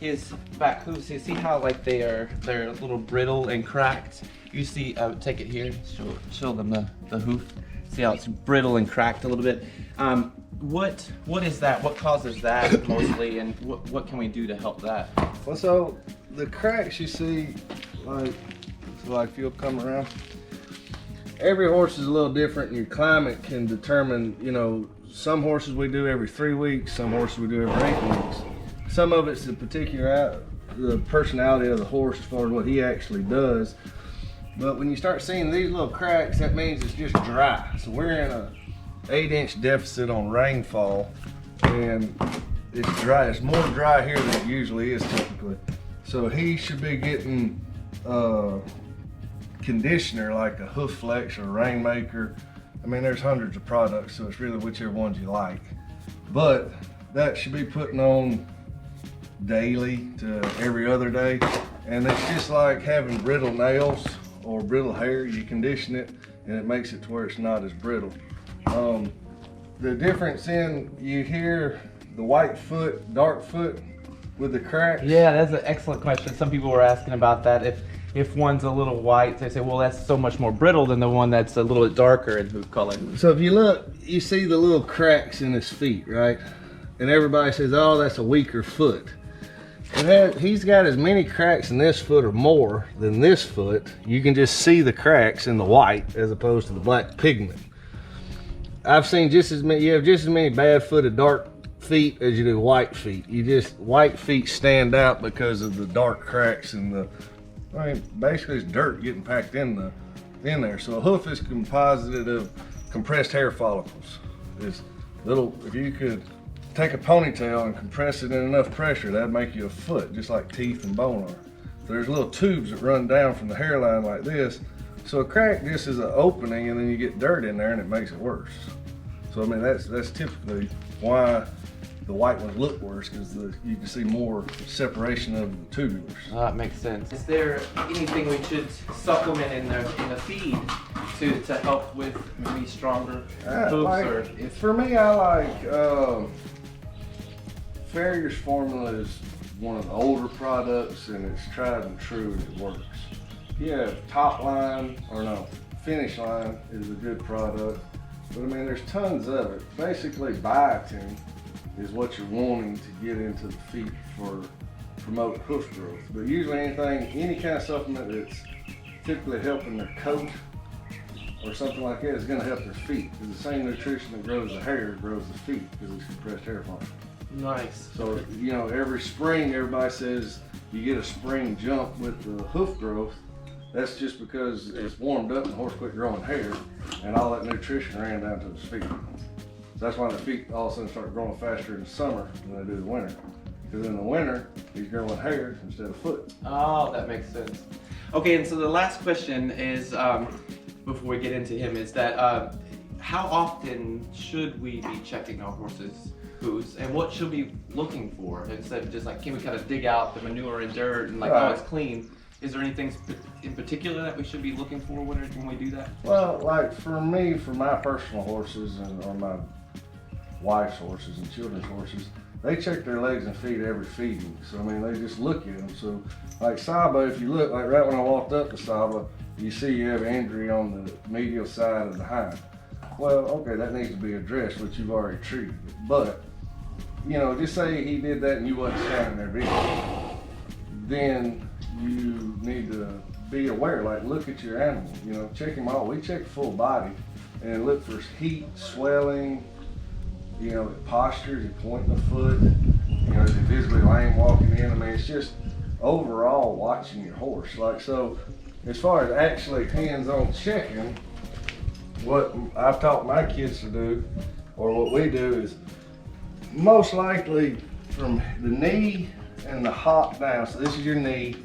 his back hooves, you see how like they're a little brittle and cracked? You see, take it here, show them the hoof. See how it's brittle and cracked a little bit. What is that? What causes that mostly, and what can we do to help that? Well, so the cracks you see, like if you'll come around, every horse is a little different, and your climate can determine, you know, some horses we do every 3 weeks, some horses we do every 8 weeks. Some of it's the personality of the horse as far as what he actually does. But when you start seeing these little cracks, that means it's just dry. So we're in a 8-inch deficit on rainfall, and it's dry. It's more dry here than it usually is typically. So he should be getting conditioner like a Hoof Flex or a Rainmaker. I mean, there's hundreds of products, so it's really whichever ones you like. But that should be putting on daily to every other day. And it's just like having brittle nails or brittle hair. You condition it and it makes it to where it's not as brittle. The difference in, you hear the white foot, dark foot with the cracks. Yeah, that's an excellent question. Some people were asking about that. If one's a little white, they say, well, that's so much more brittle than the one that's a little bit darker in hoof color. So if you look, you see the little cracks in his feet, right? And everybody says, oh, that's a weaker foot. He's got as many cracks in this foot or more than this foot. You can just see the cracks in the white as opposed to the black pigment. I've seen just as many, you have just as many bad-footed dark feet as you do white feet. White feet stand out because of the dark cracks and I mean, basically it's dirt getting packed in there. So a hoof is composited of compressed hair follicles. It's little, if you could take a ponytail and compress it in enough pressure, that'd make you a foot, just like teeth and bone are. So there's little tubes that run down from the hairline like this. So a crack just is an opening, and then you get dirt in there and it makes it worse. So I mean, that's typically why the white ones look worse, because you can see more separation of the tubulars. Oh, that makes sense. Is there anything we should supplement in the feed to help with maybe stronger hooves? For me, I like Farriers formula is one of the older products, and it's tried and true, and it works. Yeah, Finish Line is a good product, but I mean, there's tons of it. Basically, biotin is what you're wanting to get into the feet for promote hoof growth. But usually any kind of supplement that's typically helping their coat or something like that is going to help their feet. Because the same nutrition that grows the hair grows the feet, because it's compressed hair follicles. Nice. So, you know, every spring everybody says you get a spring jump with the hoof growth. That's just because it's warmed up and the horse quit growing hair, and all that nutrition ran down to his feet. So that's why the feet all of a sudden start growing faster in the summer than they do in the winter. Because in the winter, he's growing hair instead of foot. Oh, that makes sense. Okay, and so the last question is, before we get into him, is that how often should we be checking our horses' hooves, and what should we be looking for? Instead of just like, can we kind of dig out the manure and dirt and like, oh, it's clean? Is there anything in particular that we should be looking for when we do that? Well, like for me, for my personal horses or my wife's horses and children's horses, they check their legs and feet every feeding. So I mean, they just look at them. So like Saba, if you look, like right when I walked up to Saba, you see you have injury on the medial side of the hind. Well, okay, that needs to be addressed, which you've already treated. But, you know, just say he did that and you wasn't standing there video, then you need to be aware, like look at your animal, you know, check him all. We check full body and look for heat, swelling, you know, postures, he pointing the foot, you know, is he visibly lame walking in? I mean, it's just overall watching your horse. Like, so as far as actually hands-on checking, what I've taught my kids to do, or what we do, is most likely from the knee and the hop down. So this is your knee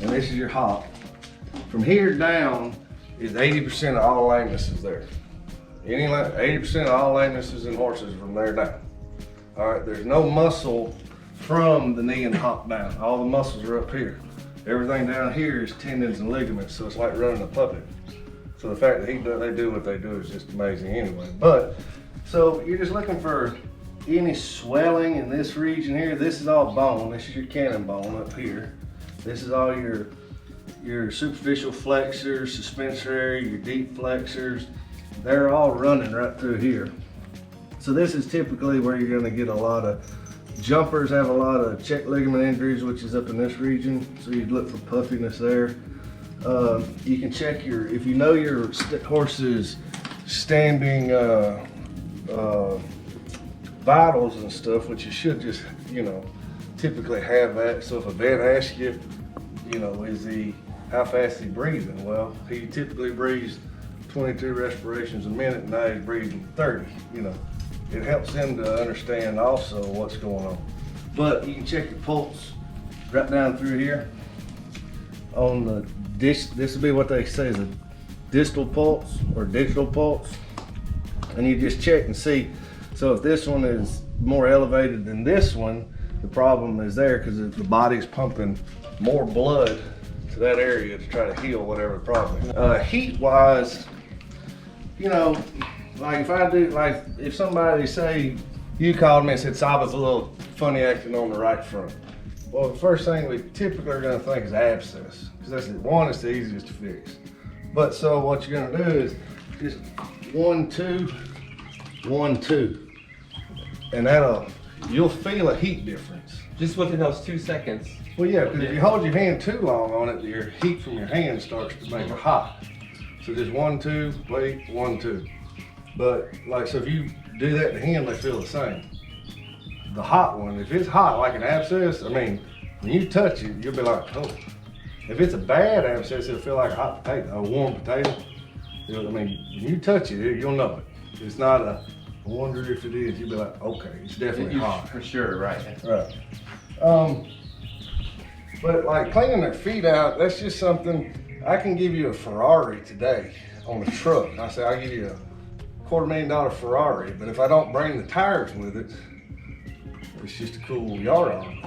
and this is your hop. From here down is 80% of all lamenesses there. 80% of all lamenesses in horses from there down. All right, there's no muscle from the knee and hop down. All the muscles are up here. Everything down here is tendons and ligaments, so it's like running a puppet. So the fact that they do what they do is just amazing anyway. But, so you're just looking for any swelling in this region here, this is all bone. This is your cannon bone up here. This is all your superficial flexors, suspensory, your deep flexors. They're all running right through here. So this is typically where you're gonna get a lot of jumpers, have a lot of check ligament injuries, which is up in this region. So you'd look for puffiness there. You can check if you know your horse's standing vitals and stuff, which you should just, typically have that. So if a vet asks you, how fast is he breathing? Well, he typically breathes 22 respirations a minute, and now he's breathing 30, It helps them to understand also what's going on. But you can check your pulse right down through here. On the this would be what they say is a distal pulse or digital pulse. And you just check and see. So if this one is more elevated than this one, the problem is there because the body's pumping more blood to that area to try to heal whatever the problem is. Heat wise, if somebody say you called me and said Saba's a little funny acting on the right front. Well, the first thing we typically are gonna think is abscess, because that's it's the easiest to fix. But so what you're gonna do is just 1, 2, 1, 2, and you'll feel a heat difference. Just within those 2 seconds. Well, yeah, because if you hold your hand too long on it, your heat from your hand starts to make it hot. So just 1, 2, wait, 1, 2. But so if you do that to him, they feel the same. The hot one, if it's hot like an abscess, when you touch it, you'll be like, oh. If it's a bad abscess, it'll feel like a hot potato, a warm potato. When you touch it, you'll know it. It's not I wonder if it is. You'll be like, okay, it's definitely hot. For sure, right. Right. But like cleaning their feet out, that's just something. I can give you a Ferrari today on the truck. I say I'll give you a $250,000 Ferrari, but if I don't bring the tires with it, it's just a cool yard arm.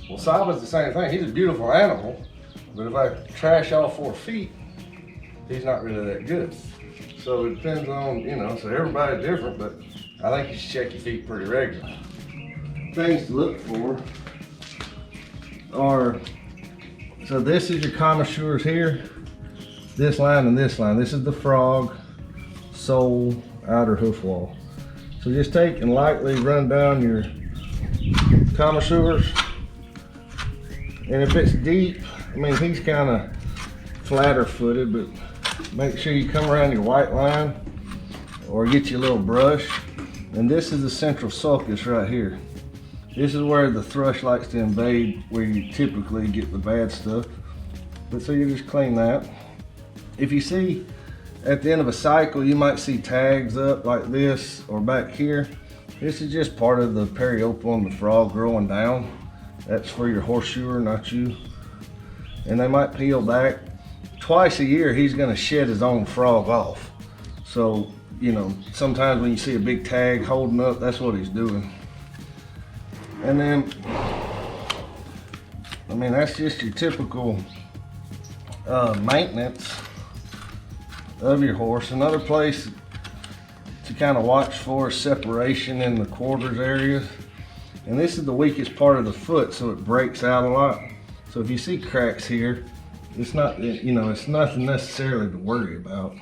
Well, Saba's the same thing. He's a beautiful animal, but if I trash all 4 feet, he's not really that good. So it depends on, so everybody's different, but I think you should check your feet pretty regularly. Things to look for are, so this is your commissures here, this line and this line. This is the frog, sole, outer hoof wall. So just take and lightly run down your commissures. And if it's deep, he's kind of flatter footed, but make sure you come around your white line or get your little brush. And this is the central sulcus right here. This is where the thrush likes to invade, where you typically get the bad stuff. But so you just clean that. If you see at the end of a cycle, you might see tags up like this or back here. This is just part of the periople on the frog growing down. That's for your horseshoer, not you. And they might peel back. Twice a year, he's gonna shed his own frog off. So, sometimes when you see a big tag holding up, that's what he's doing. And then, that's just your typical maintenance of your horse. Another place to kind of watch for is separation in the quarters areas. And this is the weakest part of the foot, so it breaks out a lot. So if you see cracks here, it's not, it's nothing necessarily to worry about.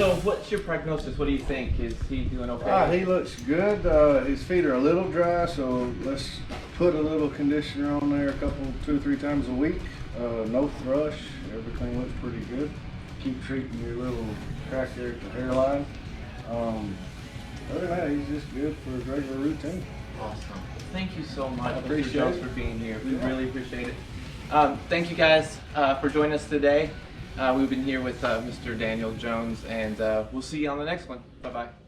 So what's your prognosis? What do you think? Is he doing okay? He looks good. His feet are a little dry, so let's put a little conditioner on there 2 or 3 times a week. No thrush. Everything looks pretty good. Keep treating your little crack there at the hairline. Other than that, he's just good for his regular routine. Awesome. Thank you so much, Mr. Appreciate Jones, it. for being here. We really appreciate it. Thank you guys for joining us today. We've been here with Mr. Daniel Jones, and we'll see you on the next one. Bye-bye.